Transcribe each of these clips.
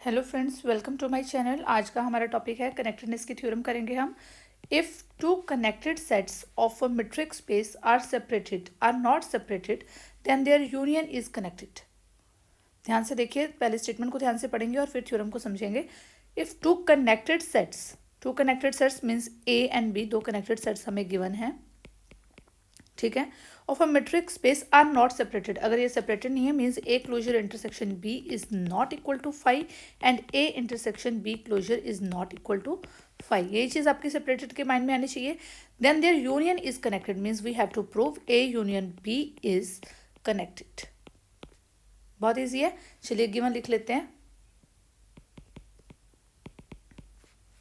Hello friends, welcome to my channel. आज का हमारा टॉपिक है कनेक्टेडनेस की थ्योरम करेंगे हम। If two connected sets of a metric space are not separated then their union is connected. ध्यान से देखिए, पहले स्टेटमेंट को ध्यान से पढ़ेंगे और फिर थ्योरम को समझेंगे। If two connected sets means A and B, दो कनेक्टेड सेट्स हमें गिवन है, ठीक है। Of a metric space are not separated, अगर ये सेपरेटेड नहीं है means A closure intersection B is not equal to five and A intersection B closure is not equal to five. ये चीज़ आपकी सेपरेटेड के माइंड में आनी चाहिए। Then their union is connected means we have to prove A union B is connected. बहुत easy है, चलिए गिवन लिख लेते हैं।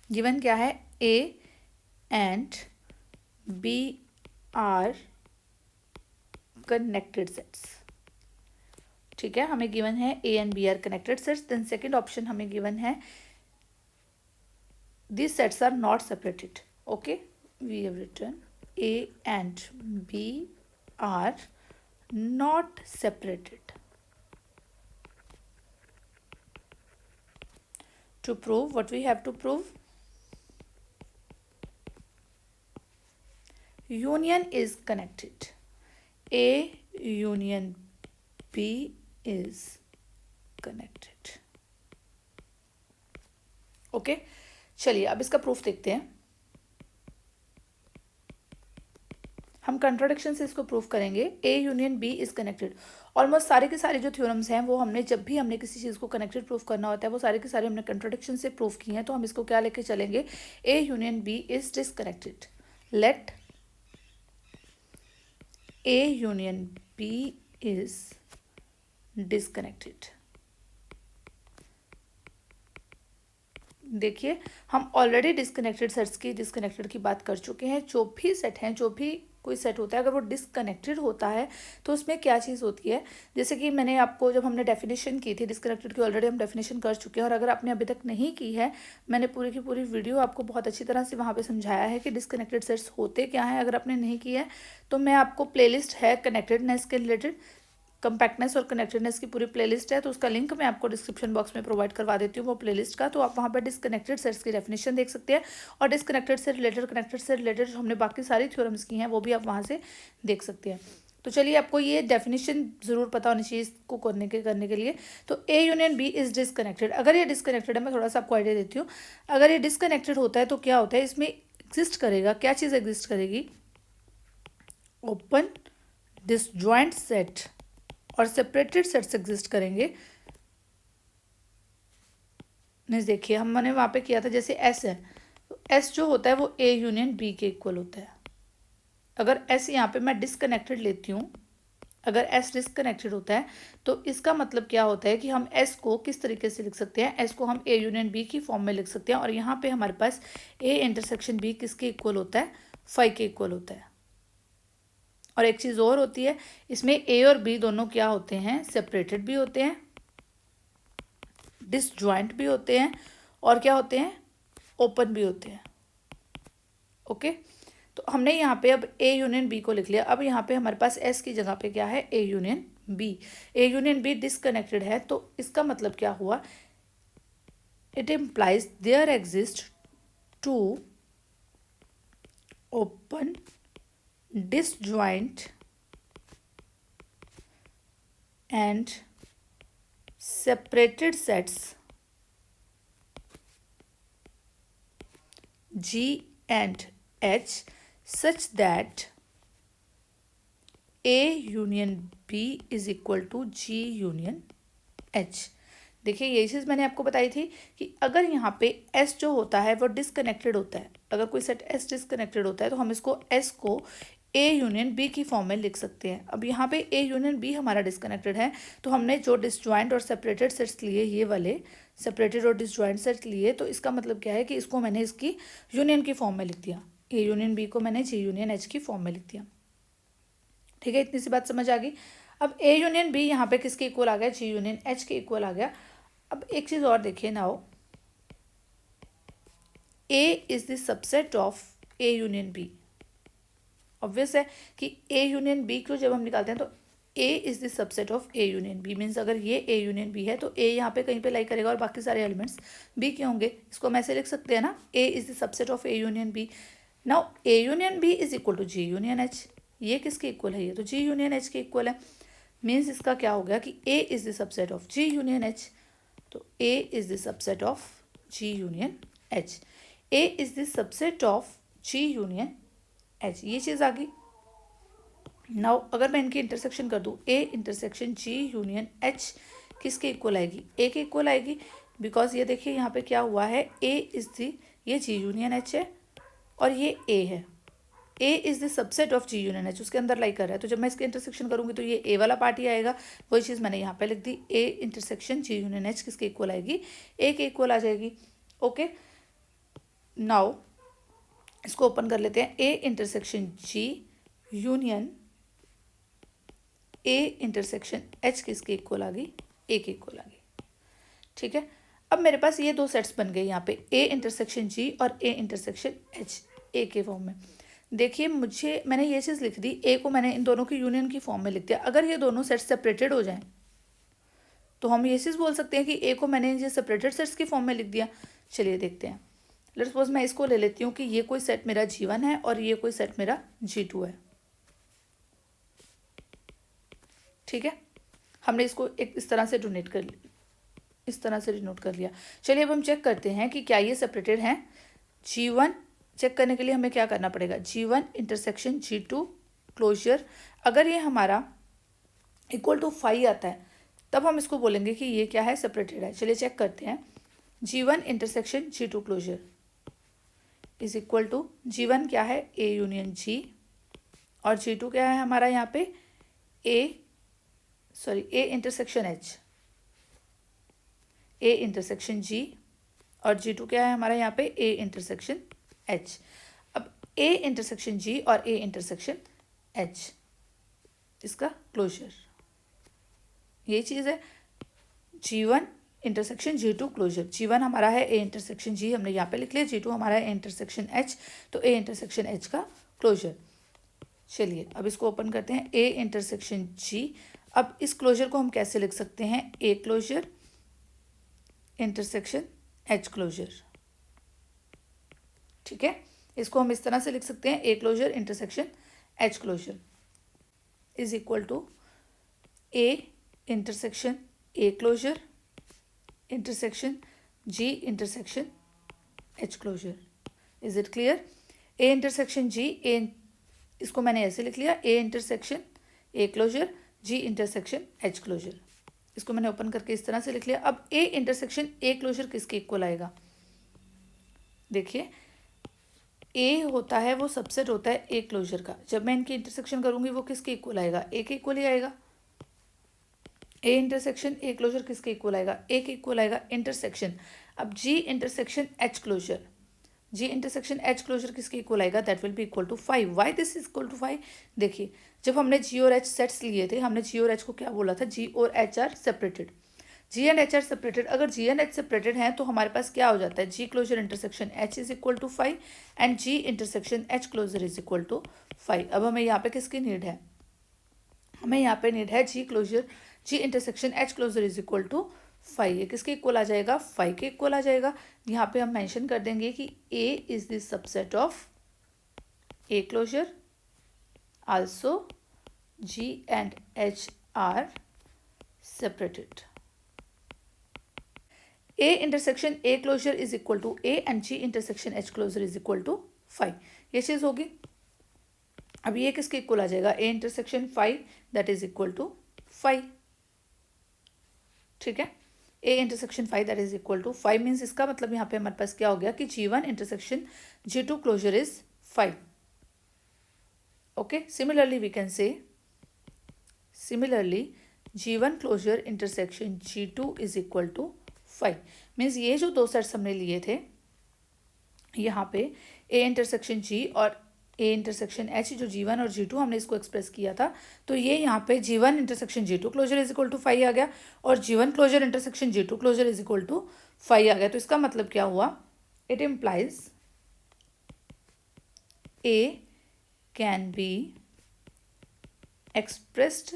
गिवन क्या है? A and B are connected sets, ठीक है। हमें गिवन है A and B are connected sets. Then second option हमें गिवन है these sets are not separated. Okay, we have written a and b are not separated. To prove, what we have to prove? Union is connected. A union B is connected. Okay, चलिए अब इसका proof देखते हैं। हम contradiction से इसको proof करेंगे। A union B is connected. Almost सारे के सारे जो थ्योरम्स हैं वो हमने जब भी हमने किसी चीज़ को कनेक्टेड प्रूफ करना होता है वो सारे के सारे हमने कंट्राडिक्शन से प्रूफ किए हैं। तो हम इसको क्या लेके चलेंगे? A union B is disconnected. Let A union B is disconnected. देखिए, हम ऑलरेडी डिस्कनेक्टेड की बात कर चुके हैं। जो भी सेट हैं, जो भी कोई सेट होता है, अगर वो डिस्कनेक्टेड होता है तो उसमें क्या चीज़ होती है। जैसे कि मैंने आपको जब हमने डेफिनेशन की थी डिस्कनेक्टेड की, ऑलरेडी हम डेफिनेशन कर चुके हैं। और अगर आपने अभी तक नहीं की है, मैंने पूरी की पूरी वीडियो आपको बहुत अच्छी तरह से वहाँ पे समझाया है कि डिस्कनेक्टेड सेट्स होते क्या हैं। अगर आपने नहीं की है तो मैं आपको प्लेलिस्ट है कनेक्टेडनेस के रिलेटेड, कंपैक्टनेस और कनेक्टेडनेस की पूरी प्लेलिस्ट है, तो उसका लिंक मैं आपको डिस्क्रिप्शन बॉक्स में प्रोवाइड करवा देती हूँ वो प्लेलिस्ट का। तो आप वहाँ पर डिस्कनेक्टेड सेट्स की डेफिनेशन देख सकते हैं और डिस्कनेक्टेड से रिलेटेड, कनेक्टेड से रिलेटेड जो हमने बाकी सारी थ्योरम्स की हैं वो भी आप वहाँ से देख सकते हैं। तो चलिए, आपको ये डेफिनेशन ज़रूर पता होनी चाहिए इसको करने के लिए। तो A union B is disconnected. अगर ये डिसकनेक्टेड है, मैं थोड़ा सा आपको आइडिया देती हूँ। अगर ये डिसकनेक्टेड होता है तो क्या होता है, इसमें एग्जिस्ट करेगा, क्या चीज़ एग्जिस्ट करेगी? ओपन डिसजॉइंट सेट और सेपरेटेड सेट्स एग्जिस्ट करेंगे। नहीं, देखिए हमने वहाँ पे किया था, जैसे एस है तो एस जो होता है वो ए यूनियन बी के इक्वल होता है। अगर एस यहाँ पे मैं डिसकनेक्टेड लेती हूँ, अगर एस डिसकनेक्टेड होता है तो इसका मतलब क्या होता है कि हम एस को किस तरीके से लिख सकते हैं? एस को हम ए यूनियन बी की फॉर्म में लिख सकते हैं। और यहाँ पे हमारे पास ए इंटरसेक्शन बी किसके इक्वल होता है? फाइव के इक्वल होता है। और एक चीज़ और होती है, इसमें ए और बी दोनों क्या होते हैं? सेपरेटेड भी होते हैं, डिसजॉइंट भी होते हैं और क्या होते हैं? ओपन भी होते हैं। ओके, तो हमने यहाँ पे अब ए यूनियन बी को लिख लिया। अब यहाँ पे हमारे पास एस की जगह पे क्या है? A union B. A union B disconnected है तो इसका मतलब क्या हुआ? It implies there exist two open disjoint and separated sets G and H such that A union B is equal to G union H। देखिए, यही चीज़ मैंने आपको बताई थी कि अगर यहाँ पे S जो होता है वो डिसकनेक्टेड होता है, अगर कोई सेट S डिसकनेक्टेड होता है तो हम इसको S को ए यूनियन बी की फॉर्म में लिख सकते हैं। अब यहाँ पे ए यूनियन बी हमारा डिसकनेक्टेड है तो हमने जो डिसजॉइंट और सेपरेटेड सेट्स लिए, ये वाले सेपरेटेड और डिसजॉइंट सेट्स लिए, तो इसका मतलब क्या है कि इसको मैंने इसकी यूनियन की फॉर्म में लिख दिया। ए यूनियन बी को मैंने जी यूनियन एच की फॉर्म में लिख दिया। ठीक है, इतनी सी बात समझ आ गई। अब ए यूनियन बी यहाँ पे किसके इक्वल आ गया? जी यूनियन एच के इक्वल आ गया। अब एक चीज़ और देखिए, now A is the subset of A union B. Obvious है कि ए यूनियन बी को जब हम निकालते हैं तो A is the subset of A union B, means अगर ये ए यूनियन बी है तो ए यहाँ पे कहीं पे लाई करेगा और बाकी सारे एलिमेंट्स बी के होंगे। इसको हम ऐसे लिख सकते हैं ना, A is the subset of A union B. Now A union B is equal to G union H. ये किसके इक्वल है? ये तो जी यूनियन एच के इक्वल है। मीन्स इसका क्या हो गया कि A is the subset of G union H. तो A is the subset of G union H. A is the subset of G union H, ये चीज़ आ गई। नाउ अगर मैं इनकी इंटरसेक्शन कर दूँ, A intersection G union H किसके इक्वल आएगी? ए के इक्वल आएगी। बिकॉज ये देखिए यहाँ पे क्या हुआ है, ए इज़ दी, ये जी यूनियन एच है और ये ए है। A is the subset of G union H, उसके अंदर लाई कर रहा है। तो जब मैं इसकी इंटरसेक्शन करूँगी तो ये ए वाला पार्ट ही आएगा। वही चीज़ मैंने यहाँ पे लिख दी, A intersection G union H किसके इक्वल आएगी? ए के इक्वल आ जाएगी। ओके, नाउ इसको ओपन कर लेते हैं। A intersection G union A intersection H किसके इक्वल आ गई? ए के इक्वल आ गई। ठीक है, अब मेरे पास ये दो सेट्स बन गए यहाँ पे, ए इंटरसेक्शन जी और ए इंटरसेक्शन एच, ए के फॉर्म में। देखिए मैंने ये चीज़ लिख दी, ए को मैंने इन दोनों की यूनियन की फॉर्म में लिख दिया। अगर ये दोनों सेट्स सेपरेटेड हो जाएं तो हम ये चीज़ बोल सकते हैं कि ए को मैंने ये सेपरेटेड सेट्स की फॉर्म में लिख दिया। चलिए देखते हैं। लेट्स सपोज मैं इसको ले लेती हूँ कि ये कोई सेट मेरा G1 है और ये कोई सेट मेरा G2 है। ठीक है, हमने इसको एक इस तरह से डिनोट कर लिया, इस तरह से डिनोट कर लिया। चलिए अब हम चेक करते हैं कि क्या ये सेपरेटेड हैं। G1 चेक करने के लिए हमें क्या करना पड़ेगा? G1 intersection G2 closure. अगर ये हमारा इक्वल टू 5 आता है तब हम इसको बोलेंगे कि ये क्या है? सेपरेटेड है। चलिए चेक करते हैं। G1 intersection G2 closure is equal to, G1 क्या है? A यूनियन G, और G2 क्या है हमारा यहाँ पे? A intersection H, A intersection G, और G2 क्या है हमारा यहाँ पे? A intersection H। अब A इंटरसेक्शन G और A इंटरसेक्शन H, इसका क्लोजर ये चीज़ है। G1 intersection G2 closure, G1 हमारा है A इंटरसेक्शन G, हमने यहाँ पे लिख लिया। G2 हमारा है A इंटरसेक्शन H, तो A इंटरसेक्शन H का क्लोजर। चलिए अब इसको ओपन करते हैं, A इंटरसेक्शन G। अब इस क्लोजर को हम कैसे लिख सकते हैं? A closure intersection H closure. ठीक है, इसको हम इस तरह से लिख सकते हैं, A closure intersection H closure is equal to A intersection A closure intersection G intersection H closure. Is it clear? A intersection G, इसको मैंने ऐसे लिख लिया, A intersection A closure, G intersection H closure. इसको मैंने open करके इस तरह से लिख लिया। अब A इंटरसेक्शन A क्लोजर किसके इक्वल आएगा? देखिए A होता है वो सबसेट होता है A क्लोजर का। जब मैं इनकी इंटरसेक्शन करूंगी वो किसके इक्वल आएगा? A के इक्वल ही आएगा। A इंटरसेक्शन A क्लोजर किसके इक्वल आएगा? A के इक्वल आएगा इंटरसेक्शन। अब G intersection H closure, G intersection H closure किसके इक्वल आएगा? That will be equal to 5। Why this is equal to 5? देखिए जब हमने G और H सेट्स लिए थे, हमने G और H को क्या बोला था? G और H are separated. G and H are separated. अगर G एंड H सेपरेटेड हैं तो हमारे पास क्या हो जाता है? G closure intersection H is equal to 5 and G intersection H closure is equal to 5। अब हमें यहाँ पे किसकी नीड है? हमें यहाँ पे नीड है G closure, G intersection H closure is equal to 5। ये किसके इक्वल आ जाएगा? 5 के इक्वल आ जाएगा। यहाँ पे हम मेंशन कर देंगे कि A is the subset of A closure, also G and H are separated. A intersection A closure is equal to A and G intersection H closure is equal to 5। ये चीज़ होगी। अब ये किसके इक्वल आ जाएगा? A intersection 5 that is equal to 5। ठीक है, A intersection 5 that is equal to 5 means इसका मतलब यहाँ पे हमारे पास क्या हो गया कि G1 intersection G2 closure is 5। Okay, similarly we can say, similarly G1 closure intersection G2 is equal to 5। Means ये जो दो सेट्स हमने लिए थे यहाँ पे A इंटरसेक्शन G और A इंटरसेक्शन H, जो G1 और G2 हमने इसको एक्सप्रेस किया था, तो ये यहाँ पे G1 intersection G2 closure is equal to 5 आ गया और G1 closure intersection G2 closure is equal to 5 आ गया। तो इसका मतलब क्या हुआ? It implies A can be expressed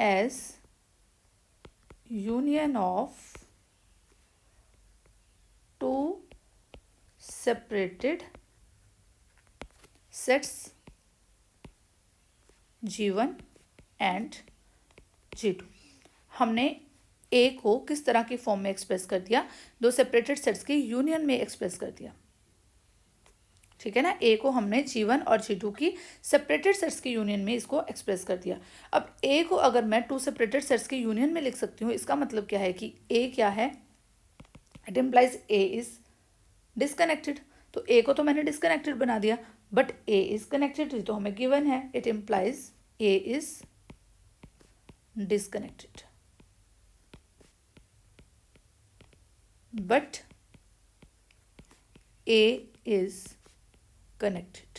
as union of two separated sets G1 and G2। हमने ए को किस तरह की फॉर्म में एक्सप्रेस कर दिया, दो सेपरेटेड सेट्स की यूनियन में एक्सप्रेस कर दिया, ठीक है ना। ए को हमने G1 और G2 की सेपरेटेड सेट्स की यूनियन में इसको एक्सप्रेस कर दिया। अब ए को अगर मैं टू सेपरेटेड सेट्स की यूनियन में लिख सकती हूँ, इसका मतलब क्या है कि ए क्या है, it implies A is disconnected. तो ए को तो मैंने डिसकनेक्टेड बना दिया, बट ए इज कनेक्टेड तो हमें गिवन है, it implies A is disconnected but A is connected.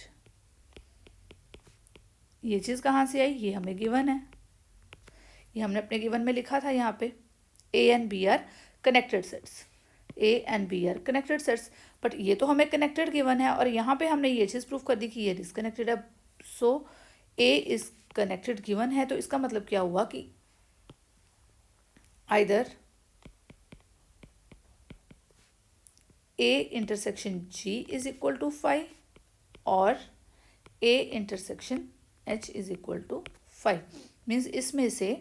ये चीज़ कहाँ से आई, ये हमें गिवन है, ये हमने अपने गिवन में लिखा था यहाँ पे, A and B are connected sets, A and B are connected sets, but ये तो हमें कनेक्टेड गिवन है और यहाँ पे हमने ये चीज़ प्रूफ कर दी कि ये डिसकनेक्टेड है। So A is connected given है, तो इसका मतलब क्या हुआ कि either A intersection G is equal to 5 और A intersection H is equal to 5। Means इसमें से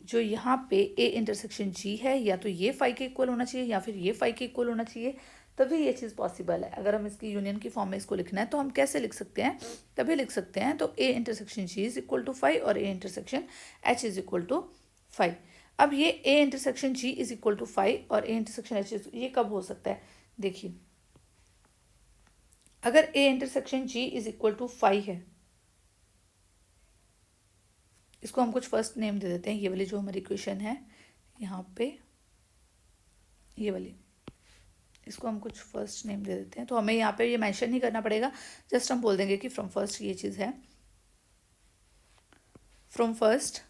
जो यहाँ पे ए इंटरसेक्शन जी है, या तो ये 5 के इक्वल होना चाहिए या फिर ये 5 के इक्वल होना चाहिए, तभी ये चीज़ पॉसिबल है। अगर हम इसकी यूनियन की फॉर्म में इसको लिखना है तो हम कैसे लिख सकते हैं, तभी लिख सकते हैं। तो A intersection G is equal to 5 और A intersection H is equal to 5। अब ये A intersection G is equal to 5 और ए इंटरसेक्शन एच, ये कब हो सकता है, देखिए अगर A intersection G is equal to 5 है, इसको हम कुछ फर्स्ट नेम दे देते हैं, ये वाली जो हमारी इक्वेशन है यहाँ पे, ये वाली, इसको हम कुछ फर्स्ट नेम दे देते हैं। तो हमें यहाँ पे ये मेंशन नहीं करना पड़ेगा, जस्ट हम बोल देंगे कि फ्रॉम फर्स्ट ये चीज़ है, फ्रॉम फर्स्ट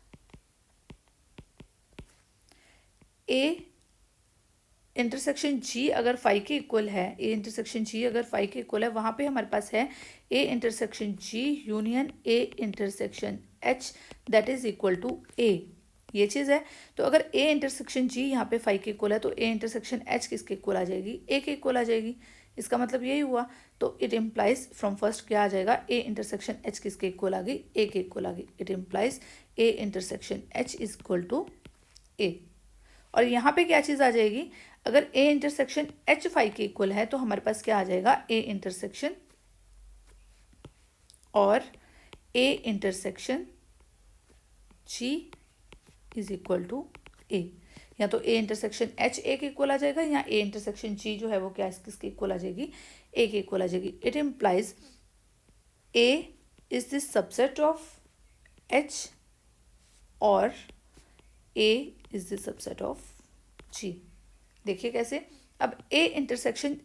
ए इंटरसेक्शन जी अगर 5 के इक्वल है, ए इंटरसेक्शन जी अगर 5 के इक्वल है, वहाँ पे हमारे पास है A intersection G union A intersection H that is equal to A, ये चीज़ है। तो अगर ए इंटरसेक्शन जी यहाँ पे 5 के इक्वल है, तो ए इंटरसेक्शन एच किसके इक्वल आ जाएगी, ए के इक्वल आ जाएगी। इसका मतलब यही हुआ, तो इट इम्प्लाइज फ्रॉम फर्स्ट क्या आ जाएगा, ए इंटरसेक्शन एच किसके इक्वल आ गई, ए के इक्वल आ गई। It implies A intersection H is equal to A. और यहाँ पे क्या चीज़ आ जाएगी, अगर ए इंटरसेक्शन एच 5 के इक्वल है तो हमारे पास क्या आ जाएगा, ए इंटरसेक्शन और A intersection G is equal to A. या तो ए इंटरसेक्शन एच ए के इक्वल आ जाएगा, या ए इंटरसेक्शन जी जो है वो क्या किसके इक्वल आ जाएगी, ए के इक्वल आ जाएगी। It implies A is the subset of H और ए इज द सबसेट ऑफ जी। देखिए कैसे, अब ए इंटरसेक्शन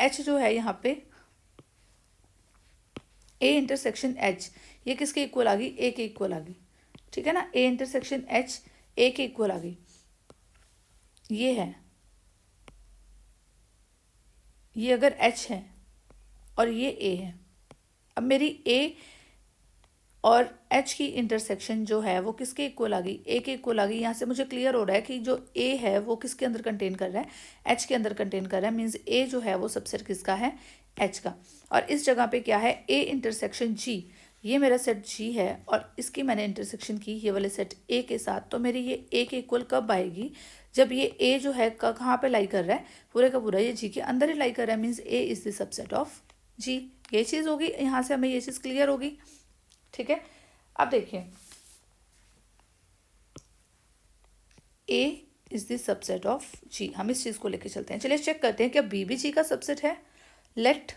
एच जो है यहाँ पे, ए इंटरसेक्शन एच ये किसके इक्वल आ गई, ए के इक्वल आ गई, ठीक है ना। ए इंटरसेक्शन एच ए के इक्वल आ गई, ये है, ये अगर एच है और ये ए है, अब मेरी ए और एच की इंटरसेक्शन जो है वो किसके इक्वल आ गई, ए के इक्वल आ गई। यहाँ से मुझे क्लियर हो रहा है कि जो ए है वो किसके अंदर कंटेन कर रहा है, एच के अंदर कंटेन कर रहा है। मीन्स ए जो है वो सबसेट किसका है, एच का। और इस जगह पे क्या है, ए इंटरसेक्शन जी, ये मेरा सेट जी है और इसकी मैंने इंटरसेक्शन की ये वाले सेट ए के साथ, तो मेरी ये ए के इक्वल कब आएगी, जब ये ए जो है कहाँ पे लाई कर रहा है, पूरे का पूरा ये जी के अंदर ही लाई कर रहा है। Means A is the subset of G. ये चीज़ होगी, यहाँ से हमें ये चीज़ क्लियर होगी, ठीक है। अब देखिए A is the subset of जी, हम इस चीज़ को लेके चलते हैं। चलिए चेक करते हैं क्या बी भी जी का सबसेट है। Let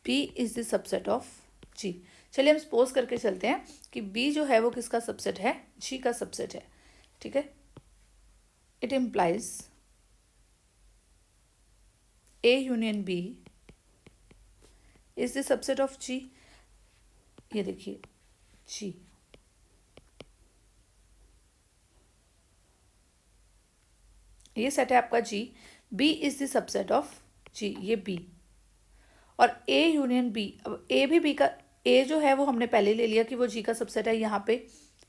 B is the subset of G. चलिए हम सपोज करके चलते हैं कि बी जो है वो किसका सबसेट है, जी का सबसेट है, ठीक है। It implies A union B is the subset of G. ये देखिए जी, ये सेट है आपका G, B is the subset of G, ये बी और ए यूनियन बी। अब ए भी बी का, ए जो है वो हमने पहले ले लिया कि वो जी का सबसेट है, यहाँ पे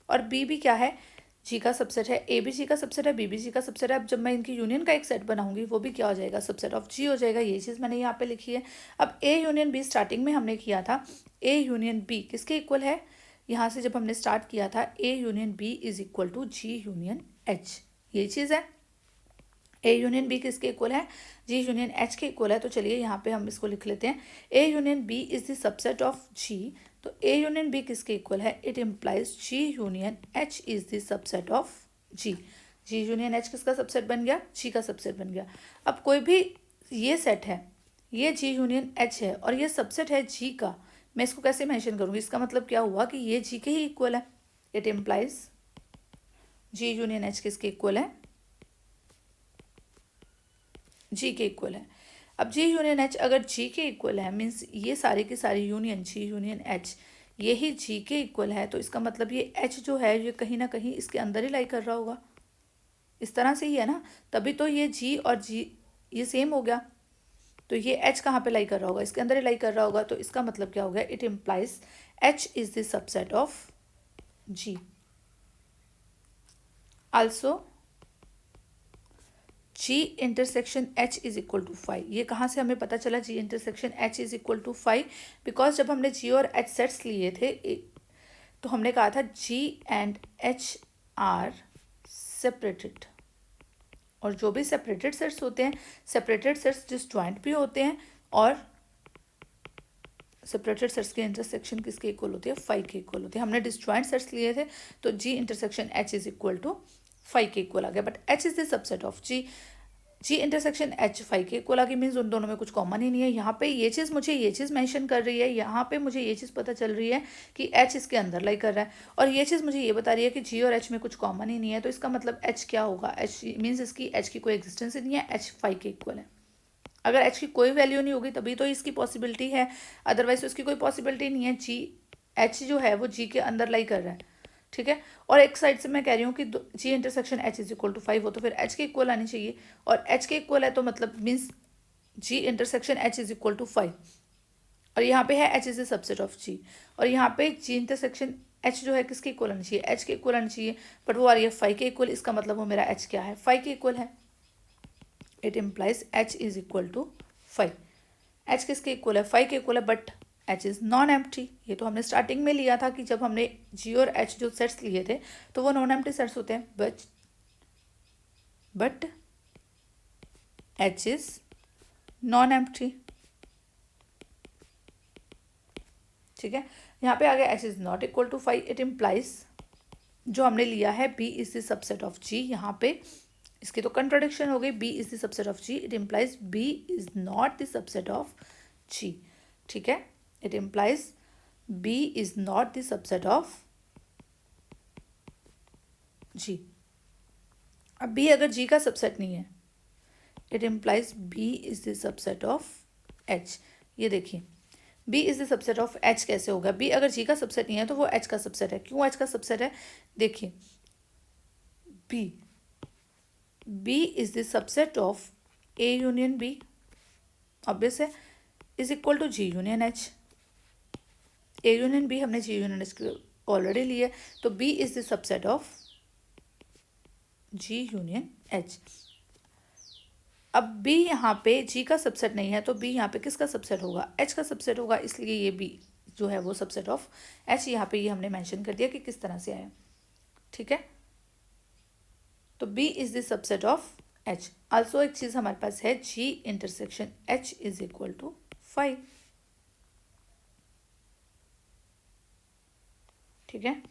और बी भी क्या है, जी का सबसेट है। ए भी जी का सबसेट है, बी भी जी का सबसेट है। अब जब मैं इनकी यूनियन का एक सेट बनाऊंगी वो भी क्या हो जाएगा, सबसेट ऑफ जी हो जाएगा। ये चीज़ मैंने यहाँ पे लिखी है। अब ए यूनियन बी स्टार्टिंग में हमने किया था, ए यूनियन बी किसके इक्वल है, यहाँ से जब हमने स्टार्ट किया था A union B is equal to G union H, ये चीज़ है। ए यूनियन बी किसके इक्वल है, जी यूनियन एच के इक्वल है। तो चलिए यहाँ पे हम इसको लिख लेते हैं, A union B is the subset of G. तो ए यूनियन बी किसके इक्वल है, it implies G union H is the subset of G. G union H किसका सबसेट बन गया, जी का सबसेट बन गया। अब कोई भी ये सेट है, ये जी यूनियन एच है और ये सबसेट है जी का, मैं इसको कैसे मेंशन करूँगी, इसका मतलब क्या हुआ कि ये जी के ही इक्वल है। It implies G union H किसके इक्वल है, जी के इक्वल है। अब जी यूनियन एच अगर जी के इक्वल है, मीन्स ये सारे की सारी यूनियन जी यूनियन एच यही जी के इक्वल है, तो इसका मतलब ये एच जो है ये कहीं ना कहीं इसके अंदर ही लाई कर रहा होगा, इस तरह से ही है ना, तभी तो ये जी और जी ये सेम हो गया। तो ये एच कहाँ पे लाई कर रहा होगा, इसके अंदर ही लाई कर रहा होगा। तो इसका मतलब क्या हो गया, it implies H is the subset of G. Also G intersection H is equal to 5। ये कहाँ से हमें पता चला G intersection H is equal to 5, because जब हमने जी और एच सेट्स लिए थे तो हमने कहा था जी एंड एच आर सेपरेटेड, और जो भी सेपरेटेड सेट्स होते हैं, सेपरेटेड सेट्स डिसजॉइंट भी होते हैं, और सेपरेटेड सेट्स के इंटरसेक्शन किसके इक्वल होती है, 5 के इक्वल होती है। हमने डिसजॉइंट सेट्स लिए थे तो G intersection H is equal to 5 के इक्वल आ गया, but H is the subset of G. G intersection H 5 के इक्वल आ गई, मीन्स उन दोनों में कुछ कॉमन ही नहीं है। यहाँ पे ये चीज़ मुझे ये चीज़ मेंशन कर रही है, यहाँ पे मुझे ये चीज़ पता चल रही है कि एच इसके अंदर लाई कर रहा है, और ये चीज़ मुझे ये बता रही है कि जी और एच में कुछ कॉमन ही नहीं है। तो इसका मतलब एच क्या होगा, एच मीन्स इसकी एच की कोई एग्जिस्टेंस ही नहीं है, एच 5 के इक्वल है। अगर एच की कोई वैल्यू नहीं होगी तभी तो इसकी पॉसिबिलिटी है, अदरवाइज उसकी कोई पॉसिबिलिटी नहीं है। जी एच जो है वो जी के अंदर लाई कर रहा है, ठीक है। और एक साइड से मैं कह रही हूँ कि G intersection H is equal to 5 हो, तो फिर एच के इक्वल आनी चाहिए, और एच के इक्वल है तो मतलब means G intersection H is equal to 5, और यहाँ पे है H is the subset of G, और यहाँ पे जी इंटरसेक्शन एच जो है किसके इक्वल आनी चाहिए, एच के इक्वल आनी चाहिए, बट वो आ रही है 5 के इक्वल। इसका मतलब वो मेरा एच क्या है, 5 के इक्वल है। It implies H is equal to 5। H किसके इक्वल है, 5 के इक्वल है, but H is non empty. ये तो हमने स्टार्टिंग में लिया था कि जब हमने जी और एच जो सेट्स लिए थे तो वो नॉन एम्प्टी सेट्स होते हैं, but H is non empty, ठीक है। यहाँ पे आ गया H is not equal to 5। It implies जो हमने लिया है B is the subset of G, यहाँ पे इसकी तो कंट्रोडिक्शन हो गई, B is the subset of G. It implies B is not the subset of G, ठीक है। It implies B is not the subset of G. अब B अगर जी का सबसेट नहीं है, it implies B is the subset of H. ये देखिए B is the subset of H कैसे होगा, बी अगर जी का सबसेट नहीं है तो वो एच का सबसेट है। क्यों एच का सबसेट है, देखिए B is the subset of A union B, obvious है, is equal to G union H. A union B हमने जी यूनियन एच ऑलरेडी लिए, तो B is the subset of G union H. अब B यहाँ पे जी का subset नहीं है तो बी यहाँ पे किसका सबसेट होगा, एच का सबसेट होगा, इसलिए ये बी जो है वो सबसेट ऑफ एच। यहाँ पे ये हमने मेंशन कर दिया कि किस तरह से आया, ठीक है। तो B is the subset of H. Also एक चीज़ हमारे पास है, G intersection H is equal to 5, ठीक है।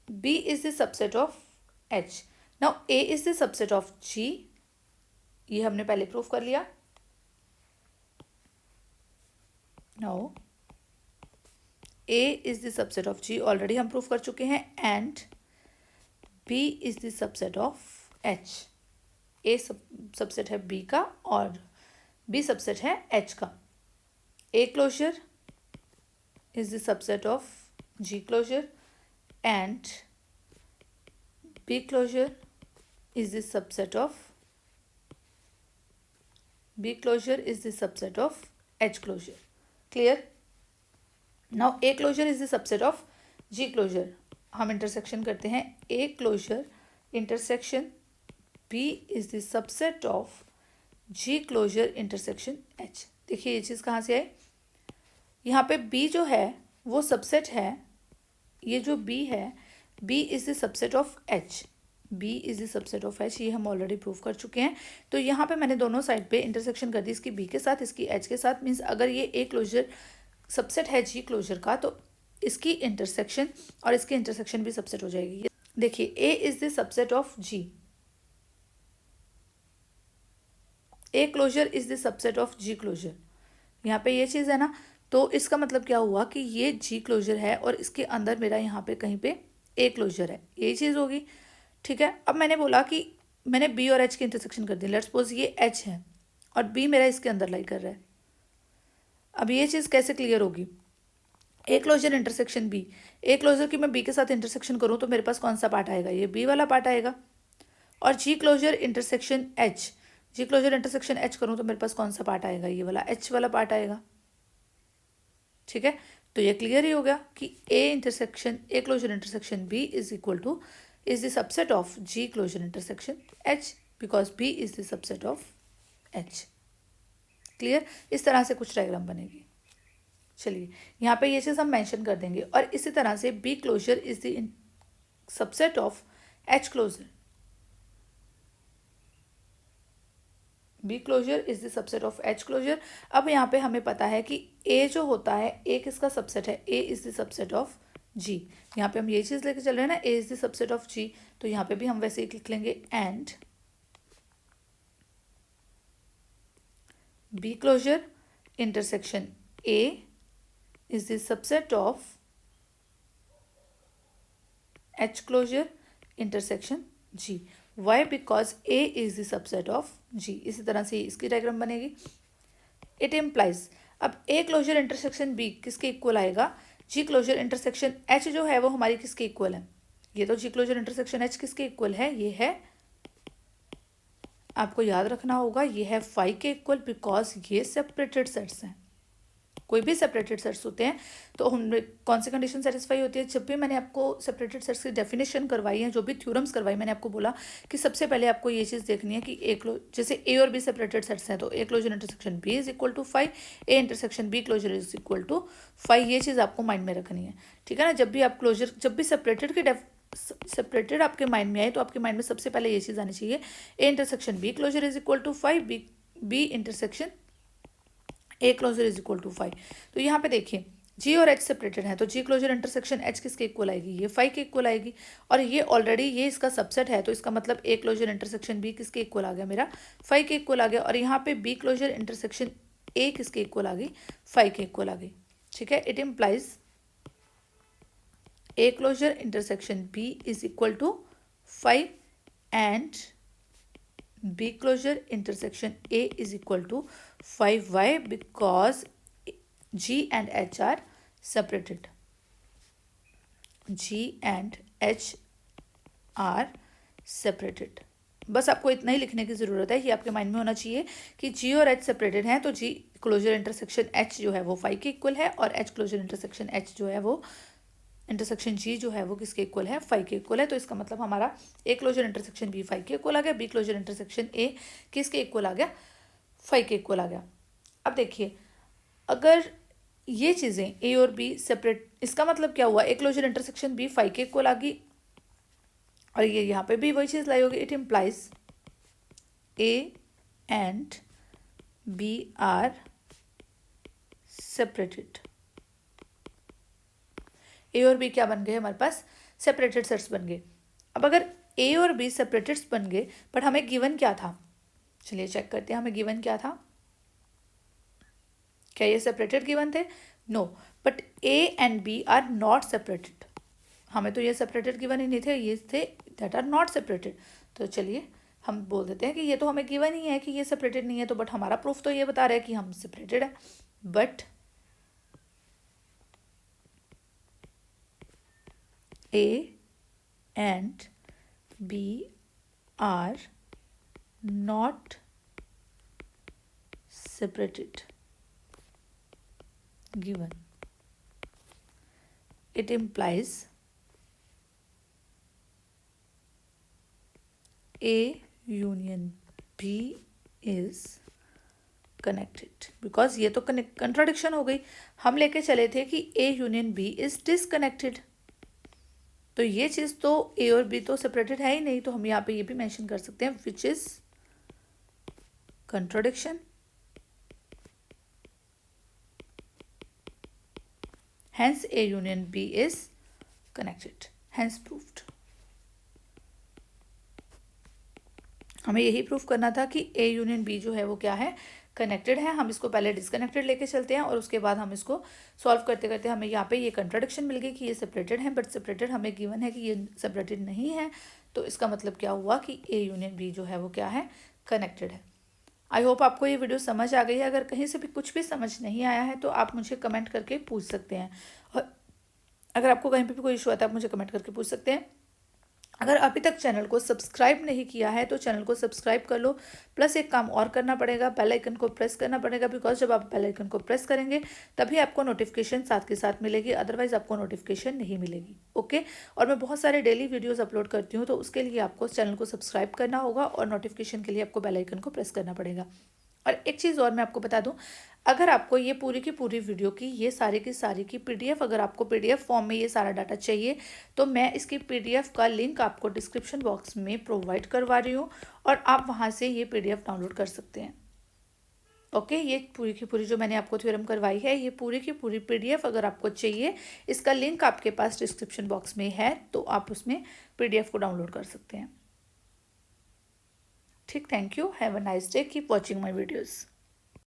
B is the subset of H. Now A is the subset of G, ये हमने पहले प्रूफ कर लिया। Now A is the subset of G already हम प्रूफ कर चुके हैं, and B is the subset of H. A subset है बी का और बी सबसेट है एच का। A closure is the subset of G closure and B closure is the subset of B closure is the subset of H closure. Clear? Now A closure is the subset of G closure. हम intersection करते हैं A closure intersection B is the subset of G closure intersection H. देखिए ये चीज़ कहाँ से आई, यहाँ पे B जो है वो सबसेट है, ये जो बी है B is the subset of H, B is the subset of H, ये हम ऑलरेडी प्रूव कर चुके हैं। तो यहाँ पे मैंने दोनों साइड पे इंटरसेक्शन कर दी, इसकी बी के साथ इसकी एच के साथ, मीन्स अगर ये ए क्लोजर सबसेट है जी क्लोजर का तो इसकी इंटरसेक्शन और इसकी इंटरसेक्शन भी सबसेट हो जाएगी। देखिए A is the subset of G, A closure is the subset of G closure, यहाँ पे ये चीज़ है ना। तो इसका मतलब क्या हुआ कि ये जी क्लोजर है और इसके अंदर मेरा यहाँ पे कहीं पे ए क्लोजर है, यही चीज़ होगी। ठीक है, अब मैंने बोला कि मैंने बी और एच की इंटरसेक्शन कर दी, लेट्स सपोज ये एच है और बी मेरा इसके अंदर लाई कर रहा है। अब ये चीज़ कैसे क्लियर होगी, A closure intersection B, A closure की मैं बी के साथ इंटरसेक्शन करूँ तो मेरे पास कौन सा पार्ट आएगा, ये बी वाला पार्ट आएगा। और जी क्लोजर इंटरसेक्शन एच, जी क्लोजर इंटरसेक्शन एच करूँ तो मेरे पास कौन सा पार्ट आएगा, ये वाला एच वाला पार्ट आएगा। ठीक है, तो ये क्लियर ही हो गया कि A intersection A closure intersection B is equal to is the subset of G closure intersection H, because B is the subset of H. Clear, इस तरह से कुछ डायग्राम बनेगी। चलिए यहाँ पे ये चीज़ हम मेंशन कर देंगे। और इसी तरह से B closure is the subset of H closure, B closure is the subset of H closure. अब यहाँ पे हमें पता है कि ए जो होता है ए किसका सबसेट है, ए is the subset of G. यहाँ पे हम ये चीज़ लेके चल रहे हैं ना, A is the subset of G, तो यहाँ पे भी हम वैसे ही लिख लेंगे and B closure intersection A is the subset of H closure intersection G. Why, because A is the subset of G. इसी तरह से इसकी डायग्राम बनेगी। इट इम्प्लाइज, अब ए क्लोजर इंटरसेक्शन बी किसके इक्वल आएगा, जी क्लोजर इंटरसेक्शन एच जो है वो हमारी किसके इक्वल है, ये तो जी क्लोजर इंटरसेक्शन एच किसके इक्वल है, ये है, आपको याद रखना होगा ये है फाई के इक्वल, बिकॉज ये सेपरेटेड सेट्स हैं। कोई भी सेपरेटेड सेट्स होते हैं तो उनमें कौन सी कंडीशन सेटिस्फाई होती है, जब भी मैंने आपको सेपरेटेड सेट्स की डेफिनेशन करवाई है, जो भी थ्योरम्स करवाई, मैंने आपको बोला कि सबसे पहले आपको ये चीज़ देखनी है कि जैसे ए और बी सेपरेटेड सेट्स हैं तो A closure intersection B is equal to five, A intersection B closure is equal to five, ये चीज़ आपको माइंड में रखनी है। ठीक है ना, जब भी आप क्लोजर, जब भी सेपरेटेड आपके माइंड में आए तो आपके माइंड में सबसे पहले ये चीज़ आनी चाहिए, A intersection B closure is equal to five, B intersection A closure is equal to five. तो यहाँ पे देखिए जी और एच सेपरेटेड है तो जी क्लोजर इंटरसेक्शन एच किसके इक्वल आएगी, ये फाइव के इक्वल आएगी। और ये ऑलरेडी ये इसका सबसेट है तो इसका मतलब ए क्लोजर इंटरसेक्शन बी किसके इक्वल आ गया, मेरा फाइव के इक्वल आ गया। और यहाँ पे बी क्लोजर इंटरसेक्शन ए किसके इक्वल आ गई, फाइव के इक्वल आ गई। ठीक है, it implies A closure intersection B is equal to five and B closure intersection A is equal to 5. Why? Because G and H are separated. G and H are separated. बस आपको इतना ही लिखने की ज़रूरत है, ये आपके माइंड में होना चाहिए कि G और H सेपरेटेड हैं तो G क्लोजर इंटरसेक्शन H जो है वो 5 के इक्वल है और H क्लोजर इंटरसेक्शन H जो है वो इंटरसेक्शन जी जो है वो किसके इक्वल है, फाइव के इक्वल है। तो इसका मतलब हमारा A closure intersection B five के इक्वल आ गया, बी क्लोजर इंटरसेक्शन ए किसके इक्वल आ गया, फाइव के इक्वल आ गया। अब देखिए अगर ये चीज़ें ए और बी सेपरेट, इसका मतलब क्या हुआ, A closure intersection B five के इक्वल आ गई और ये यहाँ पे भी वही चीज़ लाई होगी। It implies A and B are separated, A और बी क्या बन गए हमारे पास, सेपरेटेड सेट्स बन गए। अब अगर ए और बी सेपरेटेड बन गए बट हमें गिवन क्या था, चलिए चेक करते हैं हमें गिवन क्या था, क्या ये सेपरेटेड गिवन थे, no, but A and B are not separated, हमें तो ये सेपरेटेड गिवन ही नहीं थे, ये थे दैट आर नॉट सेपरेटेड। तो चलिए हम बोल देते हैं कि ये तो हमें गिवन ही है कि ये सेपरेटेड नहीं है, तो बट हमारा प्रूफ तो ये बता रहा है कि हम सेपरेटेड है। But A and B are not separated given. It implies A union B is connected, because ये तो कंट्राडिक्शन हो गई। हम लेके चले थे कि A union B is disconnected, तो ये चीज़ तो A और B तो सेपरेटेड है ही नहीं, तो हम यहाँ पे ये भी मेंशन कर सकते हैं which is contradiction, hence A union B is connected, hence proved। हमें यही प्रूफ करना था कि A यूनियन B जो है वो क्या है, कनेक्टेड है। हम इसको पहले डिसकनेक्टेड लेके चलते हैं और उसके बाद हम इसको सॉल्व करते करते हमें यहाँ पे ये कंट्राडिक्शन मिल गई कि ये सेपरेटेड है, बट सेपरेटेड हमें गिवन है कि ये सेपरेटेड नहीं है, तो इसका मतलब क्या हुआ कि A यूनियन B जो है वो क्या है, कनेक्टेड है। आई होप आपको ये वीडियो समझ आ गई है। अगर कहीं से भी कुछ भी समझ नहीं आया है तो आप मुझे कमेंट करके पूछ सकते हैं, और अगर आपको कहीं पे भी कोई इशू आता है आप मुझे कमेंट करके पूछ सकते हैं। अगर अभी तक चैनल को सब्सक्राइब नहीं किया है तो चैनल को सब्सक्राइब कर लो, प्लस एक काम और करना पड़ेगा, बेल आइकन को प्रेस करना पड़ेगा, बिकॉज जब आप बेल आइकन को प्रेस करेंगे तभी आपको नोटिफिकेशन साथ के साथ मिलेगी, अदरवाइज आपको नोटिफिकेशन नहीं मिलेगी। ओके, और मैं बहुत सारे डेली वीडियोस अपलोड करती हूँ, तो उसके लिए आपको चैनल को सब्सक्राइब करना होगा और नोटिफिकेशन के लिए आपको बेल आइकन को प्रेस करना पड़ेगा। और एक चीज़ और मैं आपको बता दूं, अगर आपको ये पूरी की पूरी वीडियो की ये सारी की सारी की पीडीएफ, अगर आपको पीडीएफ फॉर्म में ये सारा डाटा चाहिए तो मैं इसकी पीडीएफ का लिंक आपको डिस्क्रिप्शन बॉक्स में प्रोवाइड करवा रही हूँ, और आप वहाँ से ये पीडीएफ डाउनलोड कर सकते हैं। ओके, ये पूरी की पूरी जो मैंने आपको थ्योरम करवाई है, ये पूरी की पूरी पीडीएफ अगर आपको चाहिए, इसका लिंक आपके पास डिस्क्रिप्शन बॉक्स में है, तो आप उसमें पीडीएफ को डाउनलोड कर सकते हैं। ठीक, thank you, have a nice day, keep watching my videos.